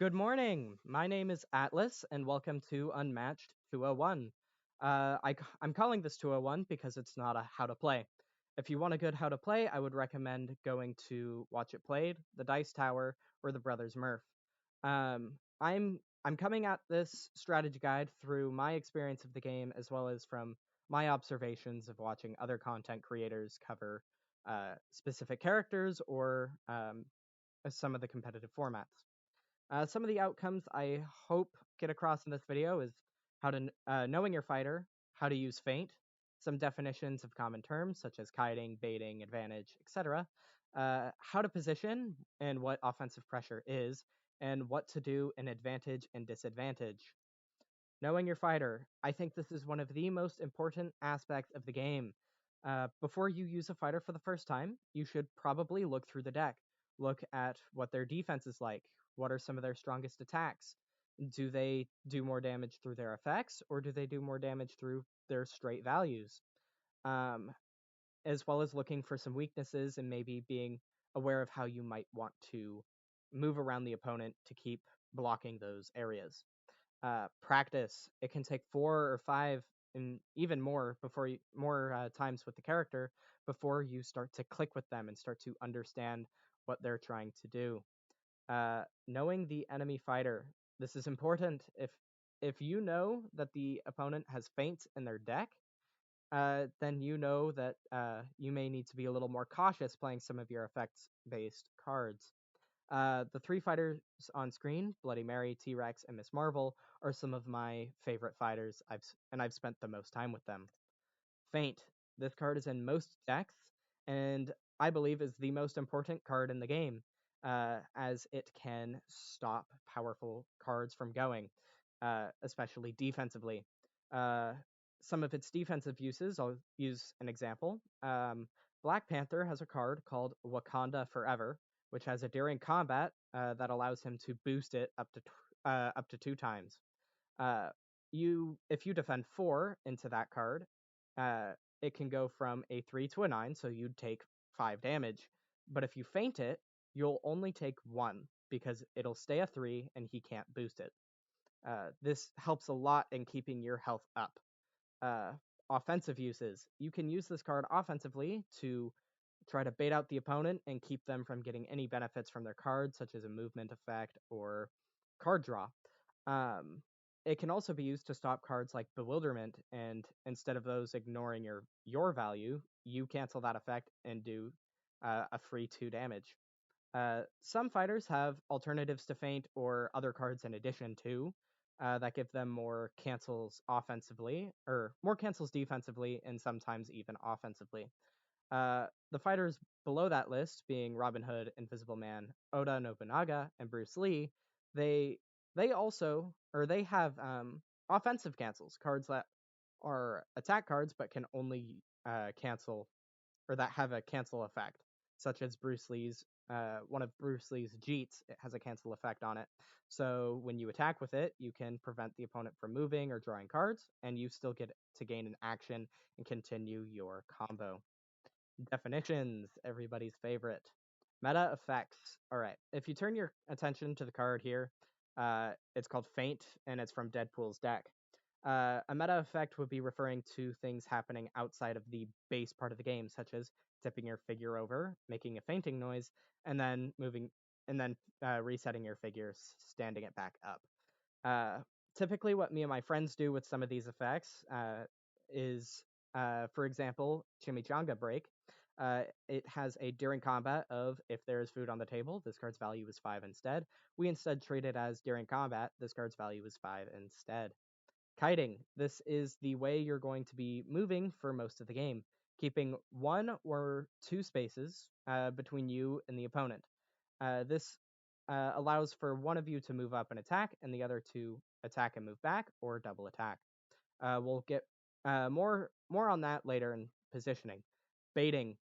Good morning. My name is Atlas, and welcome to Unmatched 201. I'm calling this 201 because it's not a how to play. If you want a good how to play, I would recommend going to Watch It Played, The Dice Tower, or The Brothers Murph. I'm coming at this strategy guide through my experience of the game as well as from my observations of watching other content creators cover specific characters or some of the competitive formats. Some of the outcomes I hope get across in this video is knowing your fighter, how to use feint, some definitions of common terms such as kiting, baiting, advantage, etc., how to position and what offensive pressure is, and what to do in advantage and disadvantage. Knowing your fighter, I think this is one of the most important aspects of the game. Before you use a fighter for the first time, you should probably look through the deck. Look at what their defense is like. What are some of their strongest attacks? Do they do more damage through their effects, or do they do more damage through their straight values? Um, as well as looking for some weaknesses and maybe being aware of how you might want to move around the opponent to keep blocking those areas. Practice. It can take 4 or 5 and even more times with the character before you start to click with them and start to understand what they're trying to do. Knowing the enemy fighter. This is important. If you know that the opponent has feints in their deck, then you know that you may need to be a little more cautious playing some of your effects based cards. The three fighters on screen, Bloody Mary, T Rex, and Miss Marvel, are some of my favorite fighters. I've spent the most time with them. Feint. This card is in most decks, and I believe is the most important card in the game, as it can stop powerful cards from going, especially defensively. Uh, some of its defensive uses, I'll use an example. Black Panther has a card called Wakanda Forever, which has a during combat that allows him to boost it up to 2 times. Uh, if you defend 4 into that card, uh, it can go from a 3 to a 9, so you'd take 5 damage. But if you feint it, you'll only take 1 because it'll stay a 3 and he can't boost it. This helps a lot in keeping your health up. Uh, Offensive uses. You can use this card offensively to try to bait out the opponent and keep them from getting any benefits from their cards, such as a movement effect or card draw. Um, it can also be used to stop cards like Bewilderment, and instead of those ignoring your value, you cancel that effect and do a free 2 damage. Some fighters have alternatives to feint or other cards in addition to that give them more cancels offensively or more cancels defensively and sometimes even offensively. The fighters below that list, being Robin Hood, Invisible Man, Oda Nobunaga, and Bruce Lee, they they have offensive cancels, cards that are attack cards but can only cancel or that have a cancel effect, such as one of Bruce Lee's Jeets. It has a cancel effect on it. So when you attack with it, you can prevent the opponent from moving or drawing cards, and you still get to gain an action and continue your combo. Definitions, everybody's favorite. Meta effects. All right. If you turn your attention to the card here, it's called Feint, and it's from Deadpool's deck. A meta effect would be referring to things happening outside of the base part of the game, such as tipping your figure over, making a fainting noise, and then resetting your figure, standing it back up. Uh, Typically, what me and my friends do with some of these effects is, for example, Chimichanga Break. It has a during combat of if there is food on the table, this card's value is 5 instead. We instead treat it as during combat, this card's value is 5 instead. Kiting. This is the way you're going to be moving for most of the game, keeping 1 or 2 spaces between you and the opponent. This allows for one of you to move up and attack, and the other to attack and move back, or double attack. We'll get more on that later in positioning. Baiting.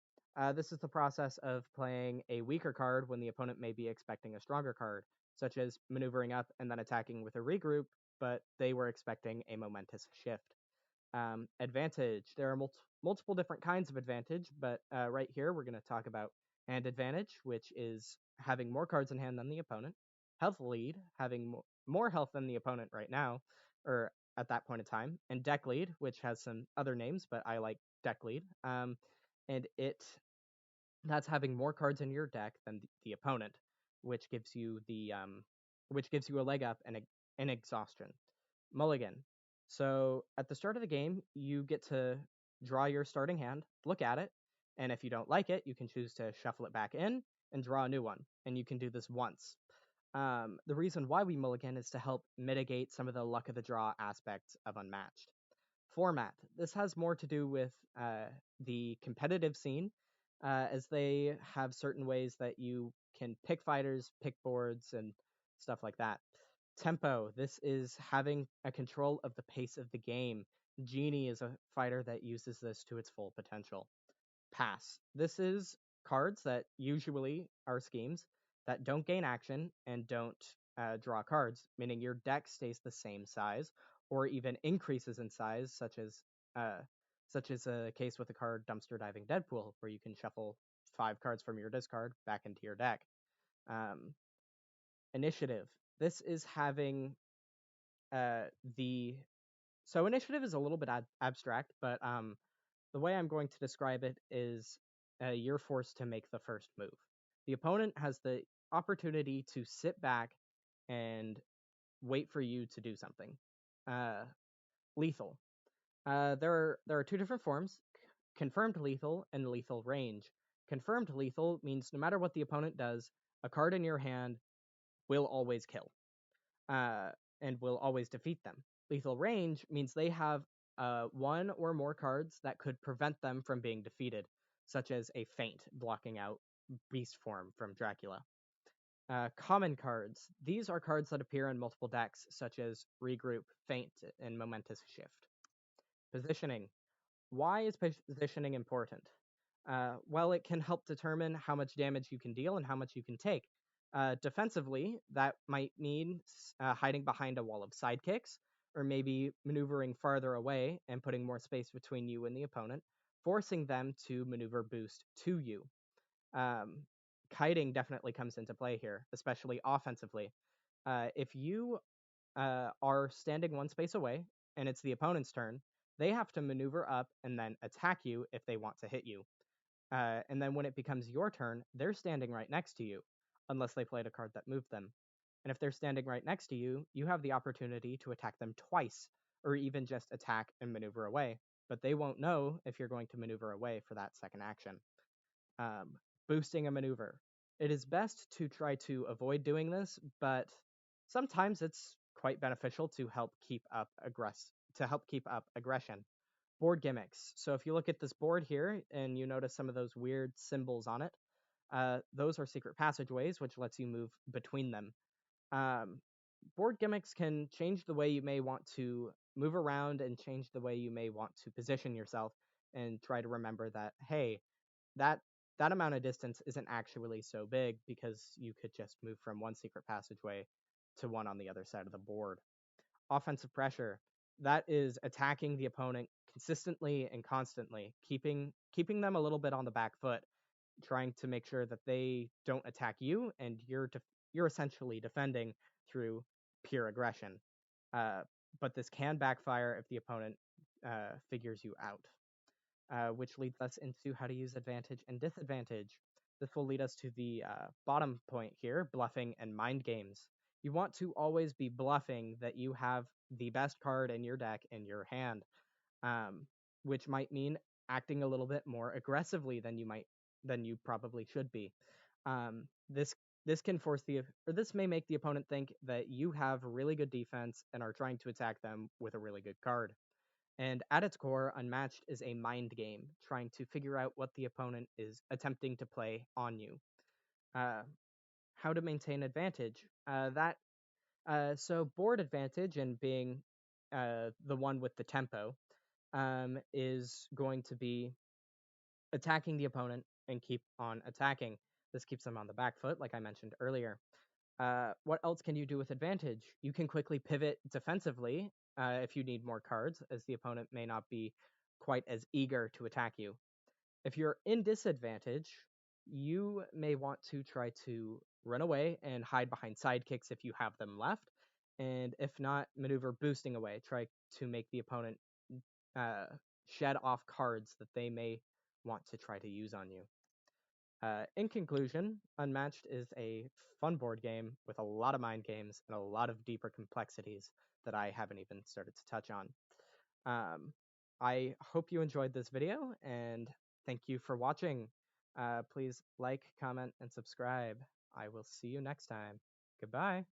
This is the process of playing a weaker card when the opponent may be expecting a stronger card, such as maneuvering up and then attacking with a regroup, but they were expecting a momentous shift. Advantage. There are multiple different kinds of advantage, but right here we're going to talk about hand advantage, which is having more cards in hand than the opponent. health lead, having more health than the opponent right now, or at that point in time, and deck lead, which has some other names, but I like deck lead. And that's having more cards in your deck than the opponent, which gives you which gives you a leg up and an exhaustion. Mulligan. So at the start of the game, you get to draw your starting hand, look at it, and if you don't like it, you can choose to shuffle it back in and draw a new one. And you can do this once. The reason why we mulligan is to help mitigate some of the luck of the draw aspects of Unmatched. Format. This has more to do with the competitive scene, as they have certain ways that you can pick fighters, pick boards, and stuff like that. Tempo. This is having a control of the pace of the game. Genie is a fighter that uses this to its full potential. Pass. This is cards that usually are schemes that don't gain action and don't draw cards, meaning your deck stays the same size or even increases in size, uh, such as a case with the card Dumpster Diving Deadpool, where you can shuffle 5 cards from your discard back into your deck. Um, Initiative. This is having uh, the so initiative is a little bit abstract, but the way I'm going to describe it is you're forced to make the first move. The opponent has the opportunity to sit back and wait for you to do something. Uh, Lethal. There are two different forms: confirmed lethal and lethal range. Confirmed lethal means no matter what the opponent does, a card in your hand will always kill, uh, and will always defeat them. Lethal range means they have one or more cards that could prevent them from being defeated, such as a feint blocking out beast form from Dracula. Common cards. These are cards that appear in multiple decks, such as Regroup, Feint, and Momentous Shift. Positioning. Why is positioning important? Well, it can help determine how much damage you can deal and how much you can take. Defensively, that might mean hiding behind a wall of sidekicks, or maybe maneuvering farther away and putting more space between you and the opponent, forcing them to maneuver boost to you. Um, Kiting definitely comes into play here, especially offensively. If you are standing one space away and it's the opponent's turn, they have to maneuver up and then attack you if they want to hit you. And then when it becomes your turn, they're standing right next to you, unless they played a card that moved them. And if they're standing right next to you, you have the opportunity to attack them twice, or even just attack and maneuver away. But they won't know if you're going to maneuver away for that second action. Um, Boosting a maneuver. It is best to try to avoid doing this, but sometimes it's quite beneficial to help keep up aggression. Board gimmicks. So if you look at this board here and you notice some of those weird symbols on it, those are secret passageways, which lets you move between them. Um, Board gimmicks can change the way you may want to move around and change the way you may want to position yourself, and try to remember that, hey, that that amount of distance isn't actually so big because you could just move from one secret passageway to one on the other side of the board. Offensive pressure, that is attacking the opponent consistently and constantly, keeping them a little bit on the back foot, trying to make sure that they don't attack you, and you're essentially defending through pure aggression. Uh, but this can backfire if the opponent figures you out, which leads us into how to use advantage and disadvantage. This will lead us to the bottom point here: bluffing and mind games. You want to always be bluffing that you have the best card in your deck in your hand, um, which might mean acting a little bit more aggressively than you probably should be. This can this may make the opponent think that you have really good defense and are trying to attack them with a really good card. And at its core, Unmatched is a mind game, trying to figure out what the opponent is attempting to play on you. Uh, how to maintain advantage? So board advantage and being the one with the tempo is going to be attacking the opponent and keep on attacking. This keeps them on the back foot, like I mentioned earlier. What else can you do with advantage? You can quickly pivot defensively if you need more cards, as the opponent may not be quite as eager to attack you. If you're in disadvantage, you may want to try to run away and hide behind sidekicks if you have them left. And if not, maneuver boosting away. Try to make the opponent uh, shed off cards that they may want to try to use on you. In conclusion, Unmatched is a fun board game with a lot of mind games and a lot of deeper complexities that I haven't even started to touch on. Um, I hope you enjoyed this video, and thank you for watching. Please like, comment, and subscribe. I will see you next time. Goodbye.